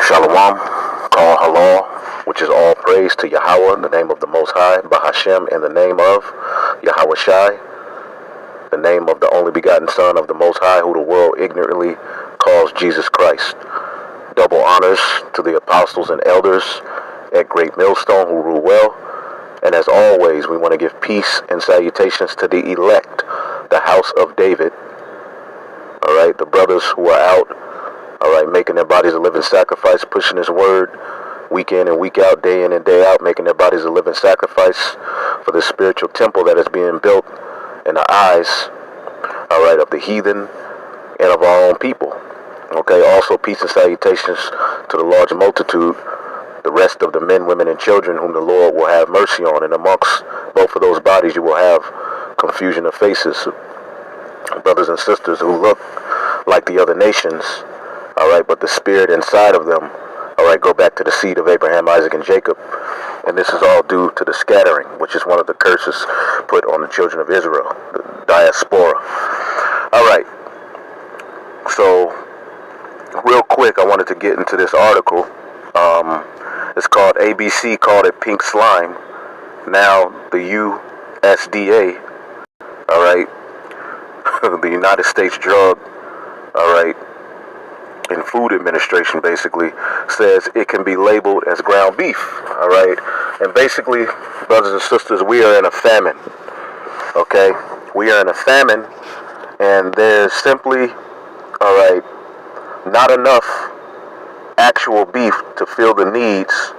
Shalom, call halal, which is all praise to Yahweh in the name of the Most High, Bahashem in the name of Yahweh Shai, the name of the only begotten Son of the Most High, who the world ignorantly calls Jesus Christ. Double honors to the apostles and elders at Great Millstone who rule well. And as always, we want to give peace and salutations to the elect, the house of David. All right, the brothers who are out, all right, making their bodies a living sacrifice, pushing his word week in and week out, day in and day out, making their bodies a living sacrifice for the spiritual temple that is being built in the eyes, all right, of the heathen and of our own people. Okay, also peace and salutations to the large multitude, the rest of the men, women, and children whom the Lord will have mercy on. And amongst both of those bodies, you will have confusion of faces, brothers and sisters who look like the other nations, all right, but the spirit inside of them, all right, go back to the seed of Abraham, Isaac, and Jacob. And this is all due to the scattering, which is one of the curses put on the children of Israel, the diaspora. All right, so real quick, I wanted to get into this article. It's called ABC called it Pink Slime. Now the USDA, all right, the United States Drug, all right, and Food Administration basically says it can be labeled as ground beef, all right. And basically, brothers and sisters, we are in a famine, okay. We are in a famine, and there's simply, all right, not enough actual beef to fill the needs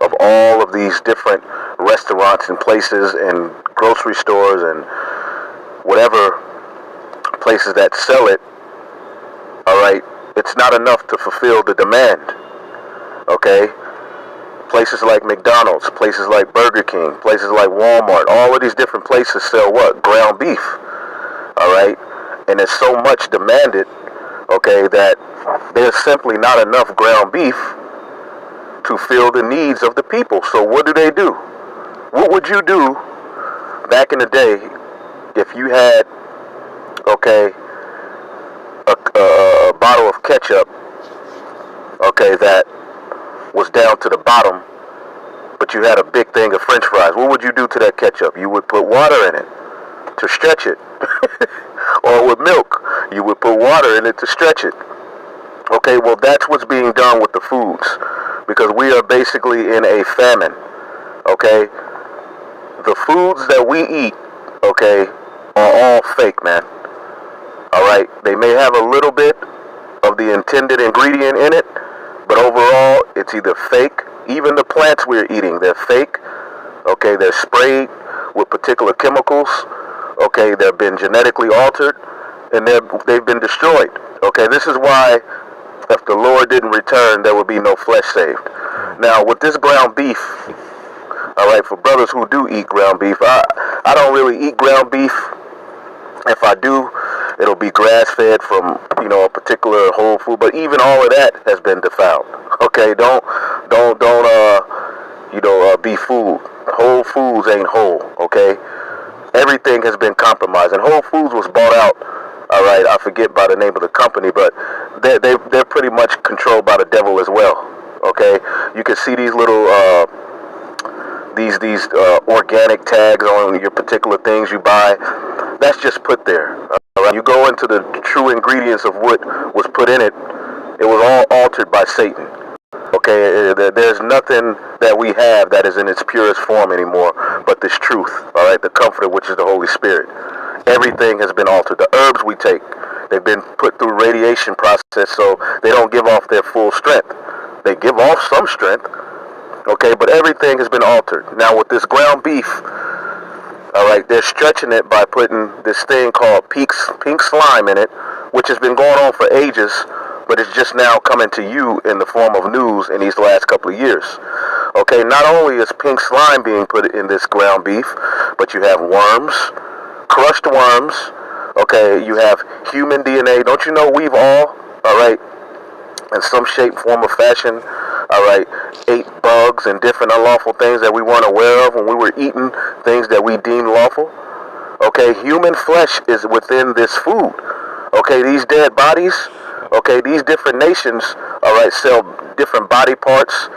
of all of these different restaurants and places and grocery stores and whatever places that sell it. All right, it's not enough to fulfill the demand. Okay, places like McDonald's, places like Burger King, places like Walmart, all of these different places sell what? Ground beef. All right, and there's so much demanded, okay, that there's simply not enough ground beef to fill the needs of the people. So what do? What would you do back in the day if you had, okay, a bottle of ketchup, okay, that was down to the bottom, but you had a big thing of French fries? What would you do to that ketchup? You would put water in it to stretch it. Or with milk, you would put water in it to stretch it. Okay, well, that's what's being done with the foods, because we are basically in a famine. Okay, the foods that we eat, okay, are all fake, man. All right, they may have a little bit of the intended ingredient in it, but overall, it's either fake. Even the plants we're eating, they're fake. Okay, they're sprayed with particular chemicals. Okay, they've been genetically altered, and they've been destroyed. Okay, this is why, if the Lord didn't return, there would be no flesh saved. Now, with this ground beef, all right, for brothers who do eat ground beef, I don't really eat ground beef. If I do, it'll be grass-fed from, you know, a particular whole food. But even all of that has been defiled. Okay, don't be fooled. Whole Foods ain't whole. Okay, everything has been compromised, and Whole Foods was bought out. All right, I forget by the name of the company, but they're pretty much controlled by the devil as well. Okay, you can see these little these organic tags on your particular things you buy. That's just put there. All right, you go into the true ingredients of what was put in it. It was all altered by Satan. Okay, there's nothing that we have that is in its purest form anymore but this truth. All right, the Comforter, which is the Holy Spirit. Everything has been altered. The herbs we take, they've been put through radiation process, so they don't give off their full strength. They give off some strength, okay, but everything has been altered. Now with this ground beef, all right, they're stretching it by putting this thing called pink slime in it, which has been going on for ages, but it's just now coming to you in the form of news in these last couple of years. Okay, not only is pink slime being put in this ground beef, but you have worms, crushed worms, okay, you have human DNA. Don't you know we've all right, in some shape, form, or fashion, all right, ate bugs and different unlawful things that we weren't aware of when we were eating things that we deemed lawful? Okay, human flesh is within this food. Okay, these dead bodies, okay, these different nations all right, sell different body parts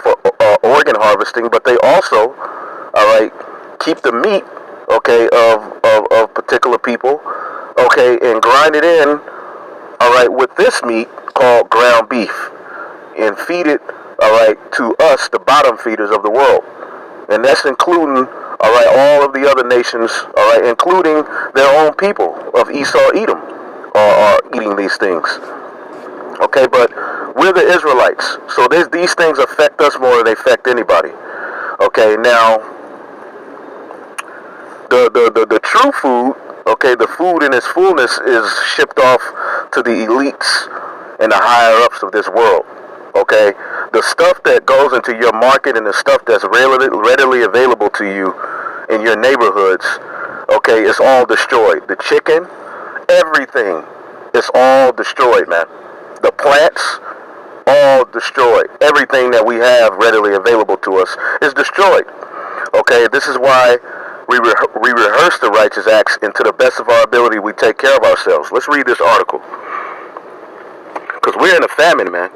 for organ harvesting, but they also, all right, keep the meat, okay, of particular people, okay, and grind it in, all right, with this meat called ground beef, and feed it, all right, to us, the bottom feeders of the world. And that's including, all right, all of the other nations, all right, including their own people of Esau, Edom, are eating these things. Okay, but we're the Israelites, so these things affect us more than they affect anybody. Okay, now the true food, okay, the food in its fullness is shipped off to the elites and the higher ups of this world. Okay, the stuff that goes into your market and the stuff that's readily available to you in your neighborhoods, okay, it's all destroyed. The chicken, everything, it's all destroyed, man. The plants, all destroyed. Everything that we have readily available to us is destroyed. Okay, this is why we rehearse the righteous acts, and to the best of our ability, we take care of ourselves. Let's read this article. Because we're in a famine, man.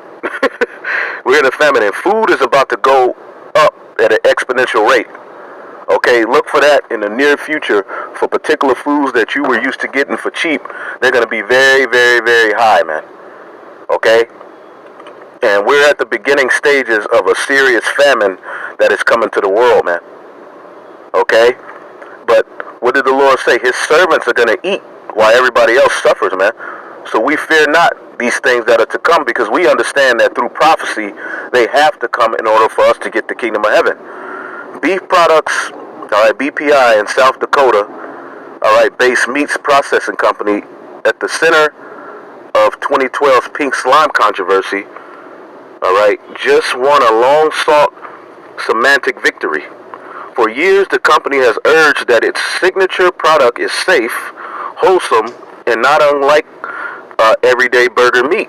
We're in a famine, and food is about to go up at an exponential rate. Okay, look for that in the near future for particular foods that you were used to getting for cheap. They're going to be very, very, very high, man. Okay? And we're at the beginning stages of a serious famine that is coming to the world, man. Okay? But what did the Lord say? His servants are going to eat while everybody else suffers, man. So we fear not these things that are to come, because we understand that through prophecy, they have to come in order for us to get the kingdom of heaven. Beef products, all right, BPI in South Dakota, all right, based meats processing company at the center of 2012's pink slime controversy, all right, just won a long-sought semantic victory. For years, the company has urged that its signature product is safe, wholesome, and not unlike everyday burger meat.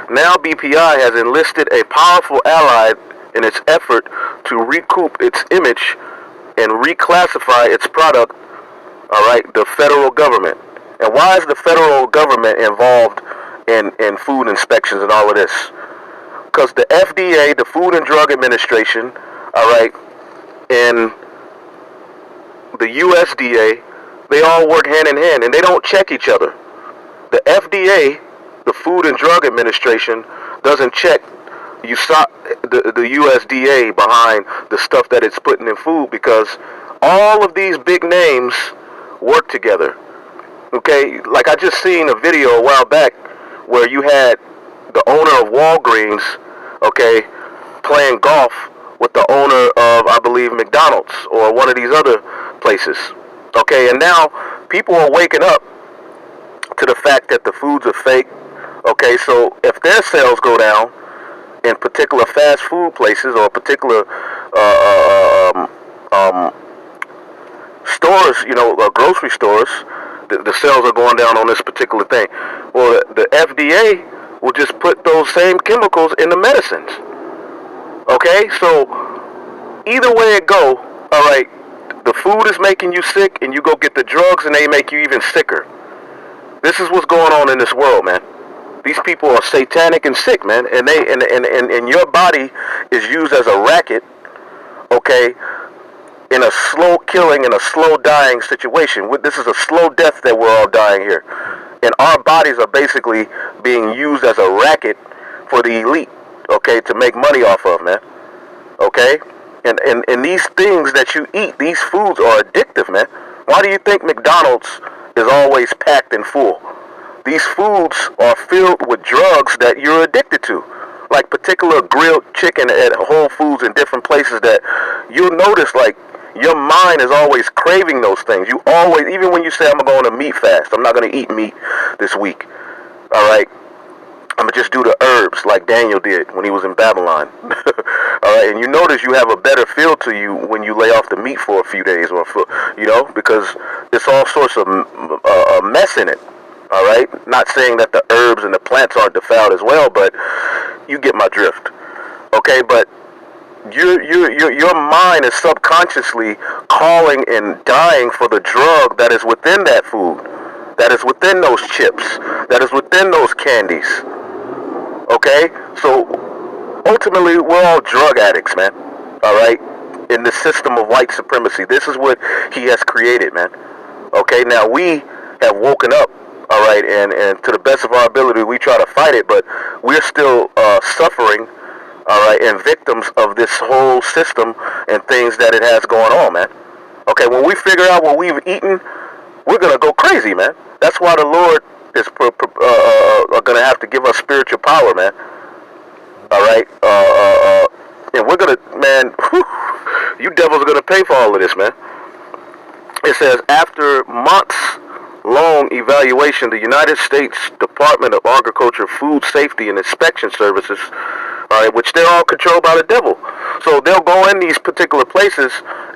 Now BPI has enlisted a powerful ally in its effort to recoup its image and reclassify its product, all right, the federal government. And why is the federal government involved in food inspections and all of this? Because the FDA, the Food and Drug Administration, all right, and the USDA, they all work hand in hand, and they don't check each other. The FDA, the Food and Drug Administration, doesn't check the USDA behind the stuff that it's putting in food, because all of these big names work together. Okay, like I just seen a video a while back where you had the owner of Walgreens, okay, playing golf with the owner of, I believe, McDonald's or one of these other places. Okay, and now people are waking up to the fact that the foods are fake. Okay, so if their sales go down in particular fast food places or particular stores, you know, grocery stores, the sales are going down on this particular thing. Well, the FDA will just put those same chemicals in the medicines. Okay, so either way it go, all right, the food is making you sick, and you go get the drugs, and they make you even sicker. This is what's going on in this world, man. These people are satanic and sick, man, and your body is used as a racket, okay, in a slow killing and a slow dying situation. This is a slow death that we're all dying here, and our bodies are basically being used as a racket for the elite, okay, to make money off of, man. Okay, and these things that you eat, these foods are addictive, man. Why do you think McDonald's is always packed and full? These foods are filled with drugs that you're addicted to, like particular grilled chicken at Whole Foods and different places that you'll notice, like, your mind is always craving those things. You always, even when you say, I'm going to meat fast, I'm not going to eat meat this week, all right, I'm going to just do the herbs like Daniel did when he was in Babylon. All right, and you notice you have a better feel to you when you lay off the meat for a few days, or you know, because it's all sorts of mess in it. All right, not saying that the herbs and the plants aren't defiled as well, but you get my drift. Okay, but your mind is subconsciously calling and dying for the drug that is within that food, that is within those chips, that is within those candies. Okay? So ultimately, we're all drug addicts, man. All right? In the system of white supremacy. This is what he has created, man. Okay? Now, we have woken up, all right, and to the best of our ability, we try to fight it, but we're still suffering, all right, and victims of this whole system and things that it has going on, man. Okay, when we figure out what we've eaten, we're going to go crazy, man. That's why the Lord is going to have to give us spiritual power, man. All right? And we're going to, man, whew, you devils are going to pay for all of this, man. It says, after months-long evaluation, the United States Department of Agriculture, Food Safety, and Inspection Services, all right, which they're all controlled by the devil. So they'll go in these particular places,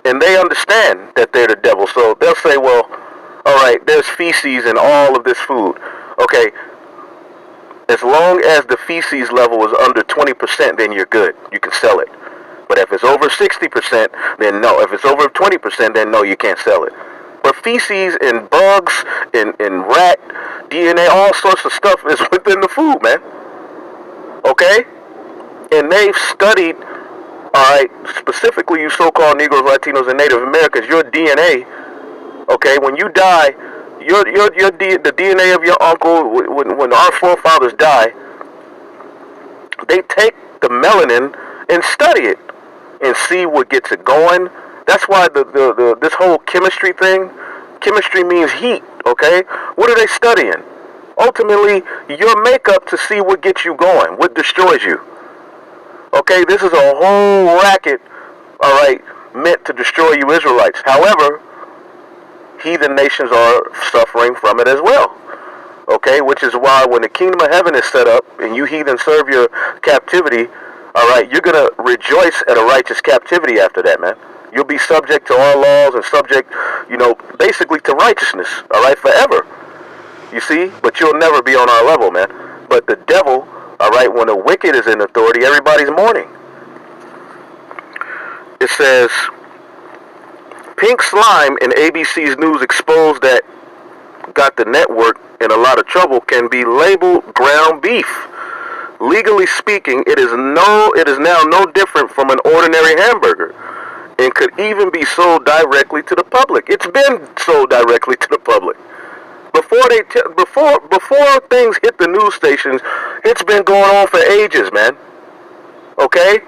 and they understand that they're the devil. So they'll say, well, all right, there's feces in all of this food. Okay, as long as the feces level is under 20%, then you're good. You can sell it. But if it's over 60%, then no. If it's over 20%, then no, you can't sell it. But feces and bugs and rat DNA, all sorts of stuff is within the food, man. Okay? And they've studied, all right, specifically you so-called Negroes, Latinos, and Native Americans, your DNA, okay, when you die, the DNA of your uncle, when our forefathers die, they take the melanin and study it and see what gets it going. That's why this whole chemistry thing, chemistry means heat, okay? What are they studying? Ultimately, your makeup to see what gets you going, what destroys you. Okay, this is a whole racket, all right, meant to destroy you Israelites. However, heathen nations are suffering from it as well. Okay, which is why when the kingdom of heaven is set up and you heathen serve your captivity, all right, you're going to rejoice at a righteous captivity after that, man. You'll be subject to our laws and subject, basically to righteousness, all right, forever. You see? But you'll never be on our level, man. But the devil, all right, when the wicked is in authority, everybody's mourning. It says, Pink Slime in ABC's News exposed that got the network in a lot of trouble can be labeled ground beef. Legally speaking, it is now no different from an ordinary hamburger and could even be sold directly to the public. It's been sold directly to the public. Before things hit the news stations, it's been going on for ages, man. Okay?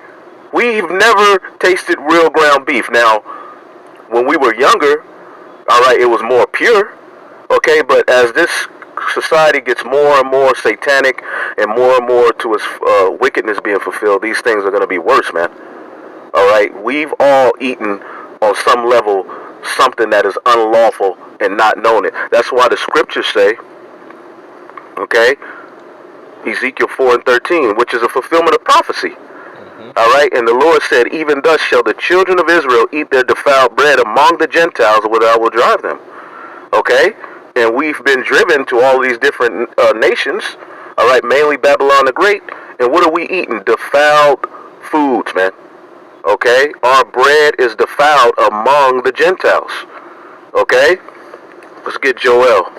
We've never tasted real ground beef. Now, when we were younger, all right, it was more pure. Okay, but as this society gets more and more satanic and more to its wickedness being fulfilled, these things are going to be worse, man. All right, we've all eaten on some level something that is unlawful and not known it. That's why the scriptures say, okay, Ezekiel 4:13, which is a fulfillment of prophecy. All right, and the Lord said, even thus shall the children of Israel eat their defiled bread among the Gentiles, whither I will drive them. Okay, and we've been driven to all these different nations, all right, mainly Babylon the Great, and what are we eating? Defiled foods, man. Okay, our bread is defiled among the Gentiles. Okay, let's get Joel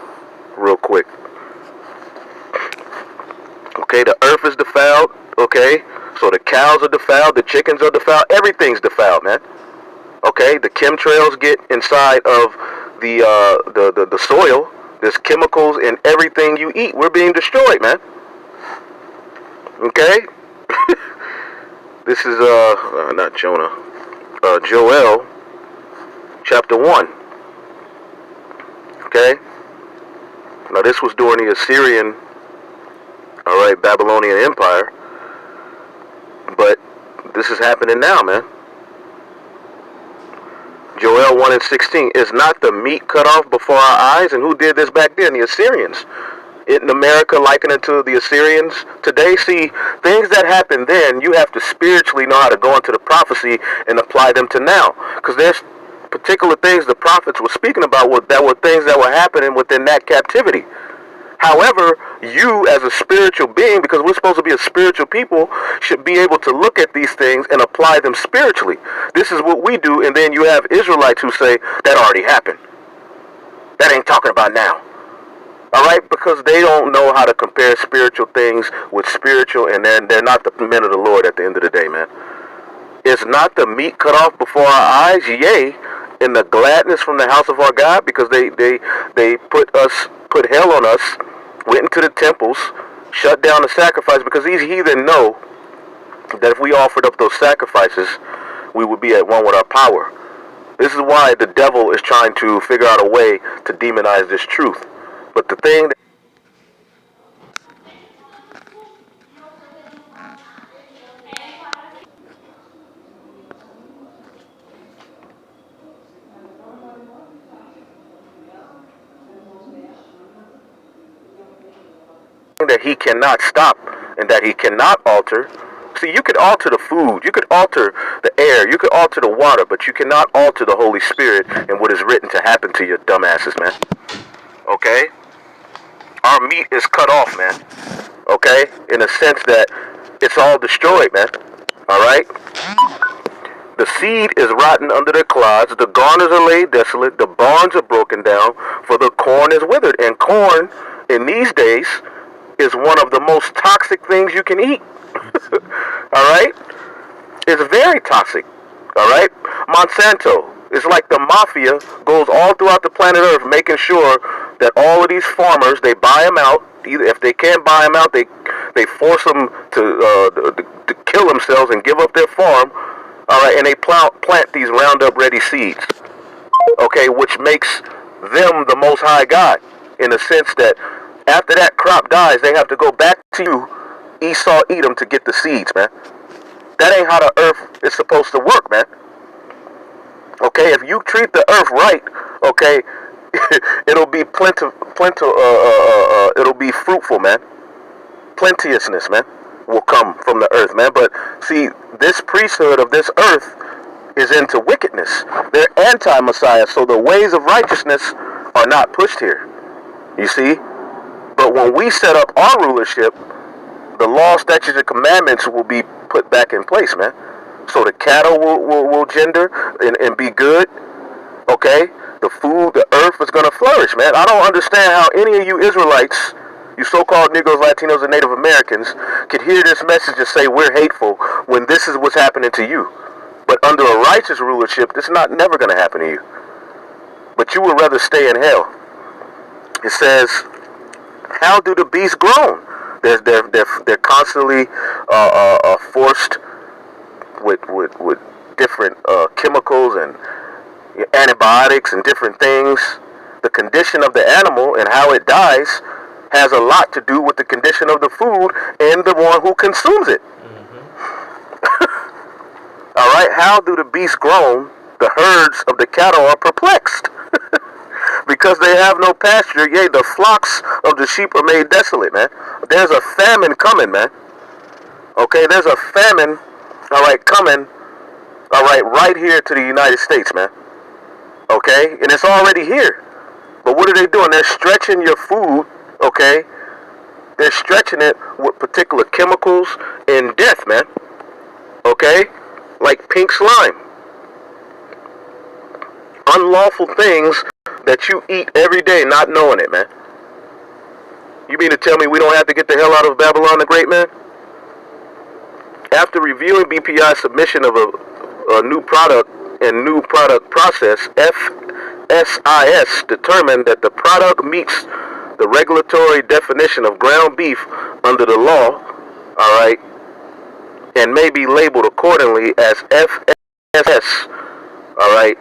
real quick. Okay, the earth is defiled. Okay, so the cows are defiled, the chickens are defiled, everything's defiled, man. Okay, the chemtrails get inside of the soil. There's chemicals in everything you eat. We're being destroyed, man. Okay? This is not Jonah. Joel chapter 1. Okay? Now this was during the Assyrian, all right, Babylonian Empire. But this is happening now, man. Joel 1:16, is not the meat cut off before our eyes? And who did this back then? The Assyrians. In America, liken it to the Assyrians today. See, things that happened then, you have to spiritually know how to go into the prophecy and apply them to now. Because there's particular things the prophets were speaking about that were things that were happening within that captivity. However, you as a spiritual being, because we're supposed to be a spiritual people, should be able to look at these things and apply them spiritually. This is what we do, and then you have Israelites who say, that already happened. That ain't talking about now. All right? because they don't know how to compare spiritual things with spiritual, and they're not the men of the Lord at the end of the day, man. Is not the meat cut off before our eyes, yea, in the gladness from the house of our God? Because they put hell on us, went into the temples, shut down the sacrifice, because these heathen know that if we offered up those sacrifices, we would be at one with our power. This is why the devil is trying to figure out a way to demonize this truth. But the thing that he cannot stop and that he cannot alter. See, you could alter the food, you could alter the air, you could alter the water, but you cannot alter the Holy Spirit and what is written to happen to your dumbasses, man. Okay? Our meat is cut off, man. Okay? In a sense that it's all destroyed, man. Alright? The seed is rotten under their clods, the garners are laid desolate, the barns are broken down, for the corn is withered. And corn, in these days, is one of the most toxic things you can eat. Alright? It's very toxic. Alright? Monsanto is like the mafia, goes all throughout the planet Earth, making sure that all of these farmers, they buy them out. Either if they can't buy them out, they force them to kill themselves and give up their farm. Alright, and they plant these Roundup Ready seeds. Okay, which makes them the Most High God, in the sense that after that crop dies, they have to go back to you, Esau Edom, to get the seeds, man. That ain't how the earth is supposed to work, man. Okay, if you treat the earth right, okay, it'll be it'll be fruitful, man. Plenteousness, man, will come from the earth, man. But see, this priesthood of this earth is into wickedness. They're anti-Messiah, so the ways of righteousness are not pushed here. You see? But when we set up our rulership, the law, statutes, and commandments will be put back in place, man. So the cattle will gender and be good. Okay? The food, the earth is going to flourish, man. I don't understand how any of you Israelites, you so-called Negroes, Latinos, and Native Americans, could hear this message and say we're hateful when this is what's happening to you. But under a righteous rulership, this is never going to happen to you. But you would rather stay in hell. It says, how do the beasts groan? They're constantly forced with different chemicals and antibiotics and different things. The condition of the animal and how it dies has a lot to do with the condition of the food and the one who consumes it. All right, how do the beasts groan? The herds of the cattle are perplexed. Because they have no pasture, yea, the flocks of the sheep are made desolate, man. There's a famine coming, man. Okay, there's a famine, all right, coming, all right here to the United States, man. Okay, and it's already here. But what are they doing? They're stretching your food, okay? They're stretching it with particular chemicals and death, man. Okay? Like pink slime. Unlawful things that you eat every day not knowing it, man. You mean to tell me we don't have to get the hell out of Babylon the Great, man? After reviewing BPI's submission of a new product and new product process, FSIS determined that the product meets the regulatory definition of ground beef under the law, all right, and may be labeled accordingly as FSS, all right.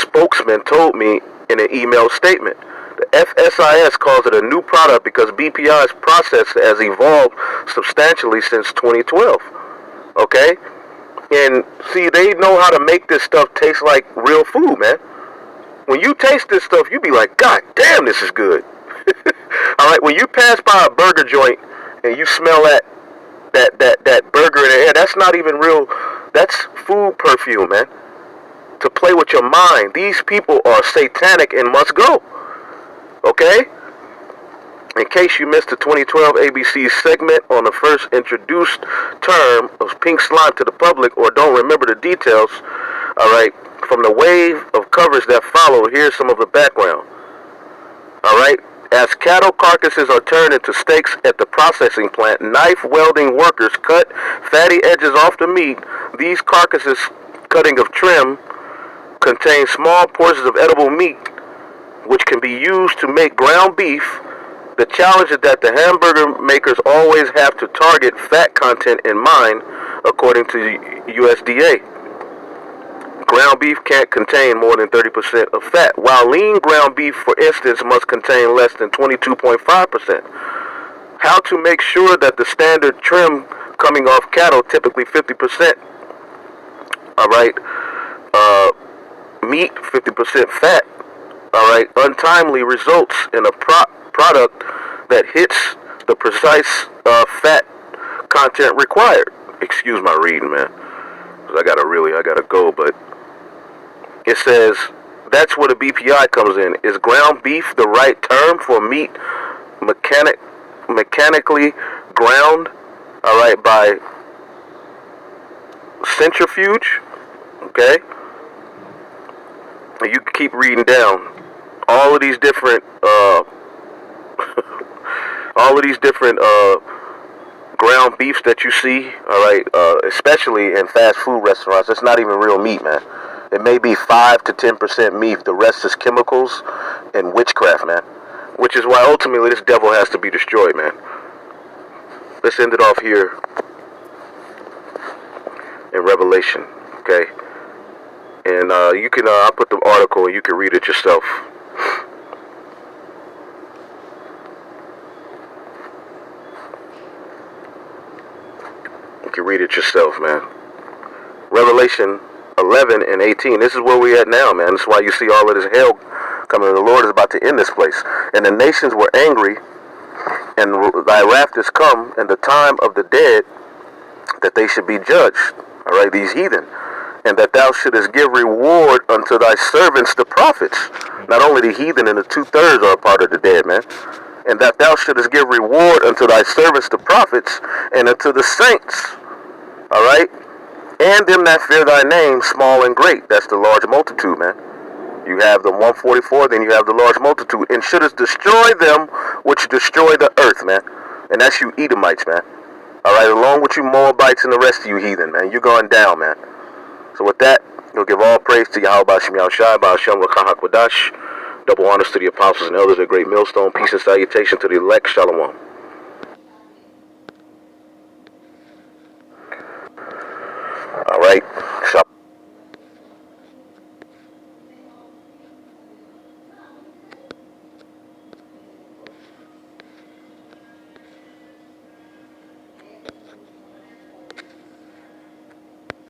Spokesman told me in an email statement. The FSIS calls it a new product because BPI's process has evolved substantially since 2012. Okay? And see, they know how to make this stuff taste like real food, man. When you taste this stuff, you be like, God damn, this is good. Alright, when you pass by a burger joint and you smell that burger in the air, that's not even real, that's food perfume, man. To play with your mind. These people are satanic and must go. Okay? In case you missed the 2012 ABC segment on the first introduced term of pink slime to the public, or don't remember the details, alright, from the wave of coverage that followed, here's some of the background. Alright? As cattle carcasses are turned into steaks at the processing plant, knife welding workers cut fatty edges off the meat. These carcasses cutting of trim contain small portions of edible meat, which can be used to make ground beef. The challenge is that the hamburger makers always have to target fat content in mind, according to USDA. Ground beef can't contain more than 30% of fat, while lean ground beef, for instance, must contain less than 22.5%. How to make sure that the standard trim coming off cattle, typically 50%, alright, meat, 50% fat, alright, untimely results in a product that hits the precise fat content required. Excuse my reading, man. I gotta go, but it says that's where the BPI comes in. Is ground beef the right term for meat mechanically ground, alright, by centrifuge? Okay? And you can keep reading down. All of these different ground beefs that you see, alright, especially in fast food restaurants, it's not even real meat, man. It may be 5 to 10% meat. The rest is chemicals and witchcraft, man. Which is why ultimately this devil has to be destroyed, man. Let's end it off here in Revelation, okay? And you can, I'll put the article and you can read it yourself. You can read it yourself, man. Revelation 11 and 18. This is where we at now, man. This is why you see all of this hell coming. The Lord is about to end this place. And the nations were angry, and thy wrath is come, and the time of the dead, that they should be judged. All right, these heathen. And that thou shouldest give reward unto thy servants, the prophets. Not only the heathen and the 2/3 are a part of the dead, man. And that thou shouldest give reward unto thy servants, the prophets, and unto the saints. All right? And them that fear thy name, small and great. That's the large multitude, man. You have the 144, then you have the large multitude. And shouldest destroy them which destroy the earth, man. And that's you Edomites, man. Alright, along with you Moabites and the rest of you heathen, man. You're going down, man. So with that, we'll give all praise to Yahweh B'Shem Yahushai, B'Shem Rakah HaKodash. Double honors to the apostles and elders, a great millstone. Peace and salutation to the elect. Shalom.